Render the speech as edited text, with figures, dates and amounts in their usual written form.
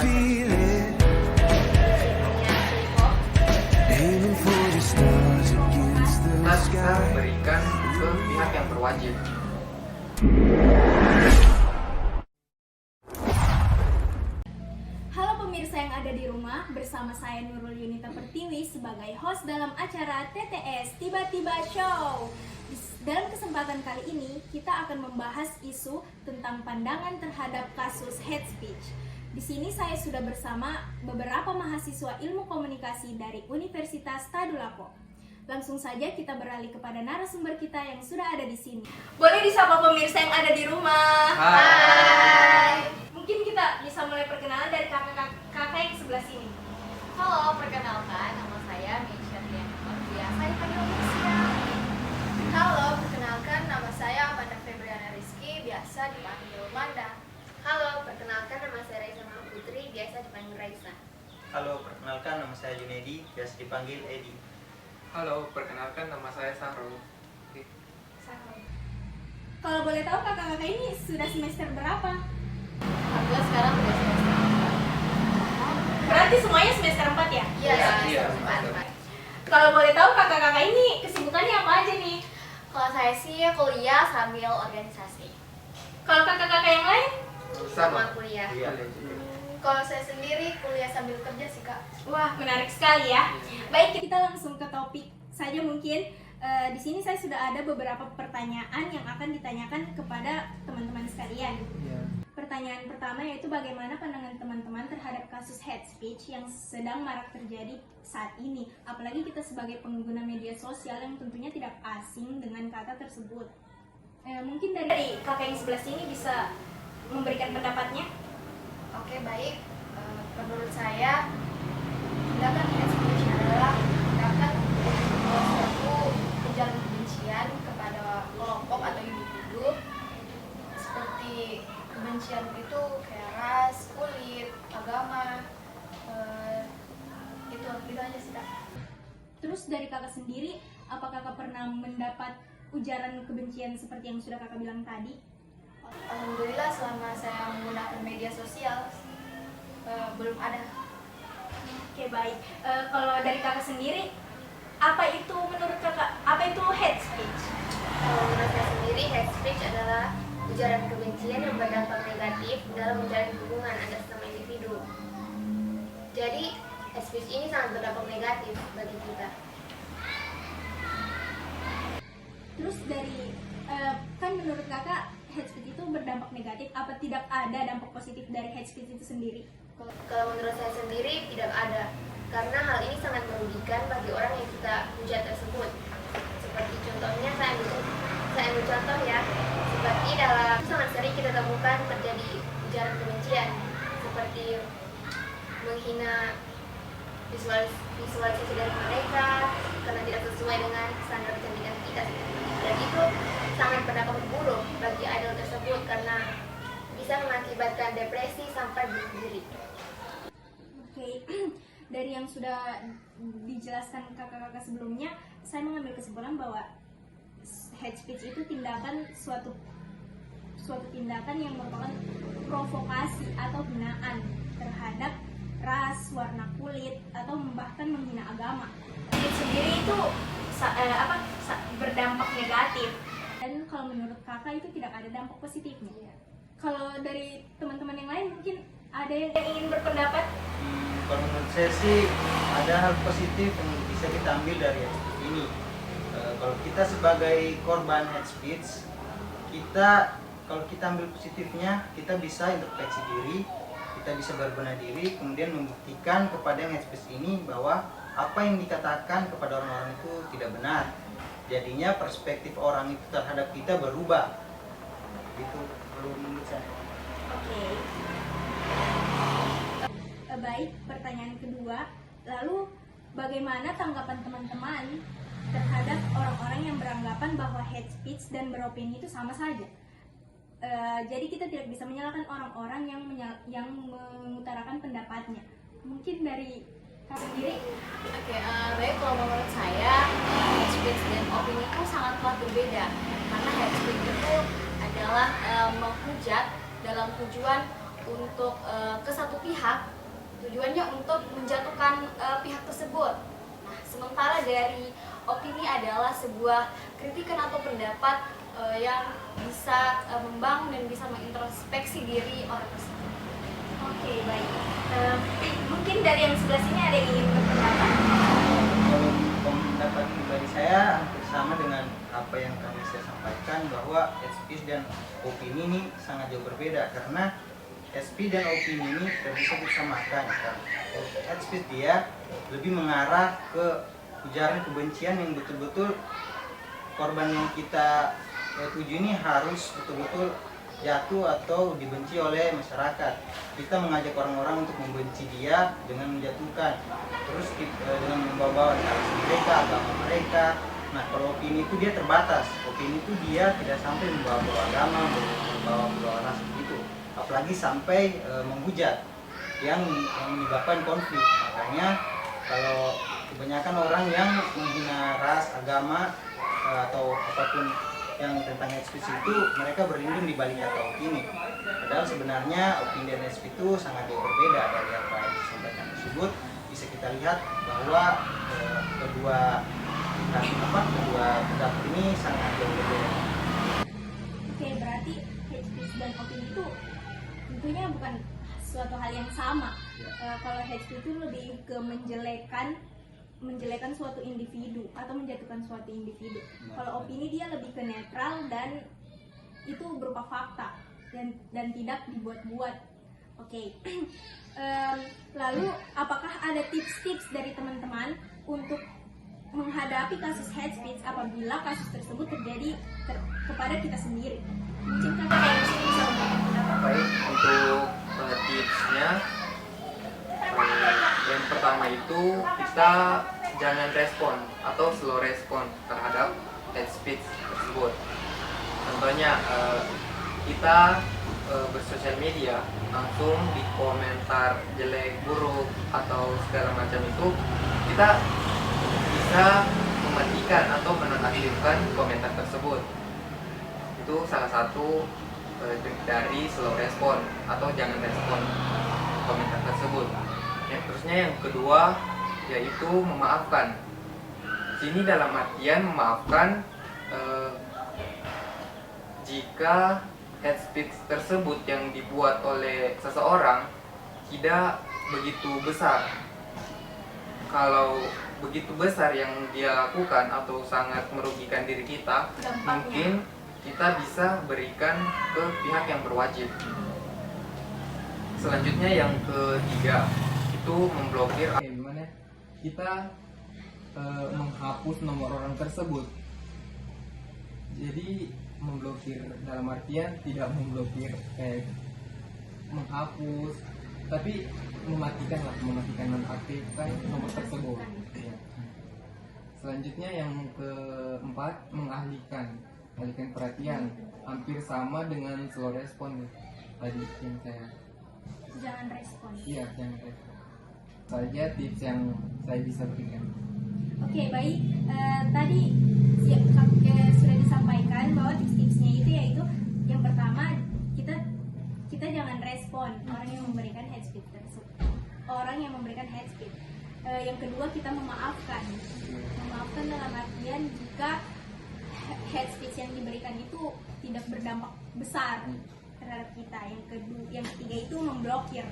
feel it. Aiming for the stars against the Kita bisa sky. memberikan ke pihak yang berwajib. Halo pemirsa yang ada di rumah, bersama saya Nurul Yunita Pertiwi sebagai host dalam acara TTS Tiba-Tiba Show. Dalam kesempatan kali ini, kita akan membahas isu tentang pandangan terhadap kasus hate speech. Di sini saya sudah bersama beberapa mahasiswa ilmu komunikasi dari Universitas Tadulako. Langsung saja kita beralih kepada narasumber kita yang sudah ada di sini. Boleh disapa pemirsa yang ada di rumah. Hai. Mungkin kita bisa mulai perkenalan dari kakak yang sebelah sini. Halo, perkenalkan nama saya Meisha Trianur, biasa dipanggil Meisha. Halo, perkenalkan nama saya Amanda Febriana Rizky, biasa dipanggil Manda. Halo, perkenalkan nama saya Raisa Mama Putri, biasa dipanggil Raisa. Halo, perkenalkan nama saya Junedi, biasa dipanggil Edi. Halo, perkenalkan nama saya Sahrul. Kalau boleh tahu kakak-kakak ini sudah semester berapa? Alhamdulillah sekarang udah semester 4. Berarti semuanya semester 4 ya? Iya, Iya, semester 4. Kalau boleh tahu kakak-kakak ini kesibukannya apa aja nih? Kalau saya sih kuliah sambil organisasi. Kalau kakak-kakak yang lain? Sama kuliah. Iya. Kalau saya sendiri kuliah sambil kerja sih, Kak. Wah, menarik sekali ya. Baik, kita langsung ke topik saja mungkin. Di sini saya sudah ada beberapa pertanyaan yang akan ditanyakan kepada teman-teman sekalian. Pertanyaan pertama yaitu bagaimana pandangan teman-teman terhadap kasus hate speech yang sedang marak terjadi saat ini. Apalagi kita sebagai pengguna media sosial yang tentunya tidak asing dengan kata tersebut. Mungkin dari kakak yang sebelah sini bisa memberikan pendapatnya. Oke, baik. Menurut saya, tindakan hate speech adalah tindakan suatu ujaran kebencian kepada kelompok atau individu, seperti kebencian itu kayak ras, kulit, agama, itu aja sih, Kak. Terus dari kakak sendiri, apakah kakak pernah mendapat ujaran kebencian seperti yang sudah kakak bilang tadi? Alhamdulillah selama saya menggunakan media sosial belum ada. Oke, baik. Kalau dari kakak sendiri, apa itu menurut kakak, apa itu hate speech? Kalau menurut saya sendiri, hate speech adalah ujaran kebencian yang berdampak negatif dalam menjalin hubungan antar sesama individu. Jadi, hate speech ini sangat berdampak negatif bagi kita. Terus dari, kan menurut kakak hate speech itu berdampak negatif, apa tidak ada dampak positif dari hate speech itu sendiri? Kalau menurut saya sendiri, tidak ada. Karena hal ini sangat merugikan bagi orang yang kita hujat tersebut. Seperti contohnya, saya ambil contoh ya. Seperti dalam sangat sering kita temukan terjadi ujaran kebencian. Seperti menghina visualisasi dari mereka karena tidak sesuai dengan standar kecantikan kita. Dan itu sangat berdampak buruk bagi idol tersebut karena bisa mengakibatkan depresi sampai bunuh diri. Oke, dari yang sudah dijelaskan kakak-kakak sebelumnya, saya mengambil kesimpulan bahwa hate speech itu suatu tindakan yang merupakan provokasi atau hinaan terhadap ras, warna kulit, atau bahkan menghina agama. Itu sendiri itu berdampak negatif. Dan kalau menurut kakak itu tidak ada dampak positifnya. Kalau dari teman-teman yang lain mungkin ada yang ingin berpendapat? Kalau menurut saya sih ada hal positif yang bisa kita ambil dari hate speech ini. Kalau kita sebagai korban hate speech, kalau kita ambil positifnya, kita bisa introspeksi diri, kita bisa berbenah diri, kemudian membuktikan kepada yang hate speech ini bahwa apa yang dikatakan kepada orang-orang itu tidak benar. Jadinya perspektif orang itu terhadap kita berubah. Itu perlu menurut saya. Oke. Baik, pertanyaan kedua. Lalu bagaimana tanggapan teman-teman terhadap orang-orang yang beranggapan bahwa hate speech dan beropini itu sama saja? Jadi kita tidak bisa menyalahkan orang-orang yang mengutarakan pendapatnya. Mungkin dari kak sendiri? Oke, baik, kalau menurut saya hate speech dan opini itu sangatlah berbeda. Karena hate speech itu adalah menghujat dalam tujuan untuk ke satu pihak, tujuannya untuk menjatuhkan pihak tersebut. Nah, sementara dari opini adalah sebuah kritikan atau pendapat yang bisa membangun dan bisa mengintrospeksi diri orang tersebut. Oke, baik. Mungkin dari yang sebelah sini ada yang ingin berpendapat? Kalau pendapat pribadi saya hampir sama dengan apa yang kami saya sampaikan, bahwa hate speech dan opini ini sangat jauh berbeda, karena hate speech dan opini ini tidak bisa disamakan. Hate speech dia lebih mengarah ke ujaran kebencian yang betul-betul korban yang kita tuju ini harus betul-betul jatuh atau dibenci oleh masyarakat. Kita mengajak orang-orang untuk membenci dia dengan menjatuhkan, terus dengan membawa ras mereka, agama mereka. Nah, kalau opini itu dia terbatas. Opini itu dia tidak sampai membawa agama, membawa ras begitu. Apalagi sampai menghujat yang menyebabkan konflik. Makanya kalau kebanyakan orang yang menghina ras, agama atau apapun yang tentang hate speech itu, mereka berlindung di balik kata opini. Padahal sebenarnya opini dan hate speech itu sangat jauh berbeda dari apa yang disampaikan tersebut. Bisa kita lihat bahwa kedua pendapat ini sangat jauh berbeda. Oke, berarti hate speech dan opini itu tentunya bukan suatu hal yang sama. Kalau hate speech itu lebih ke menjelekan suatu individu atau menjatuhkan suatu individu. Kalau opini dia lebih ke netral dan itu berupa fakta dan tidak dibuat-buat. Oke. Lalu apakah ada tips-tips dari teman-teman untuk menghadapi kasus hate speech apabila kasus tersebut terjadi kepada kita sendiri? Mungkin kakak yang sini bisa memberikan pendapat. Baik, untuk tipsnya, yang pertama itu kita jangan respon atau slow respon terhadap hate speech tersebut. Contohnya kita bersosial media langsung di komentar jelek, buruk atau segala macam itu, kita bisa mematikan atau menonaktifkan komentar tersebut. Itu salah satu dari slow respon atau jangan respon komentar tersebut. Terusnya yang kedua yaitu memaafkan. Sini dalam artian memaafkan jika hate speech tersebut yang dibuat oleh seseorang tidak begitu besar. Kalau begitu besar yang dia lakukan atau sangat merugikan diri kita, mungkin kita bisa berikan ke pihak yang berwajib. Selanjutnya yang ketiga itu memblokir. Gimana kita menghapus nomor orang tersebut. Jadi memblokir dalam artian tidak memblokir menghapus, tapi mematikan nonaktifkan nomor tersebut. Ya. Selanjutnya yang keempat mengalihkan perhatian, hampir sama dengan slow respon tadi yang saya. Jangan respon. Iya, jangan respon. Saja tips yang saya bisa berikan. Oke, baik. Tadi sudah disampaikan bahwa tips-tipsnya itu yaitu yang pertama kita jangan respon orang yang memberikan hate speech tersebut. Yang kedua kita memaafkan. Memaafkan dalam artian jika hate speech yang diberikan itu tidak berdampak besar terhadap kita. Yang ketiga itu memblokir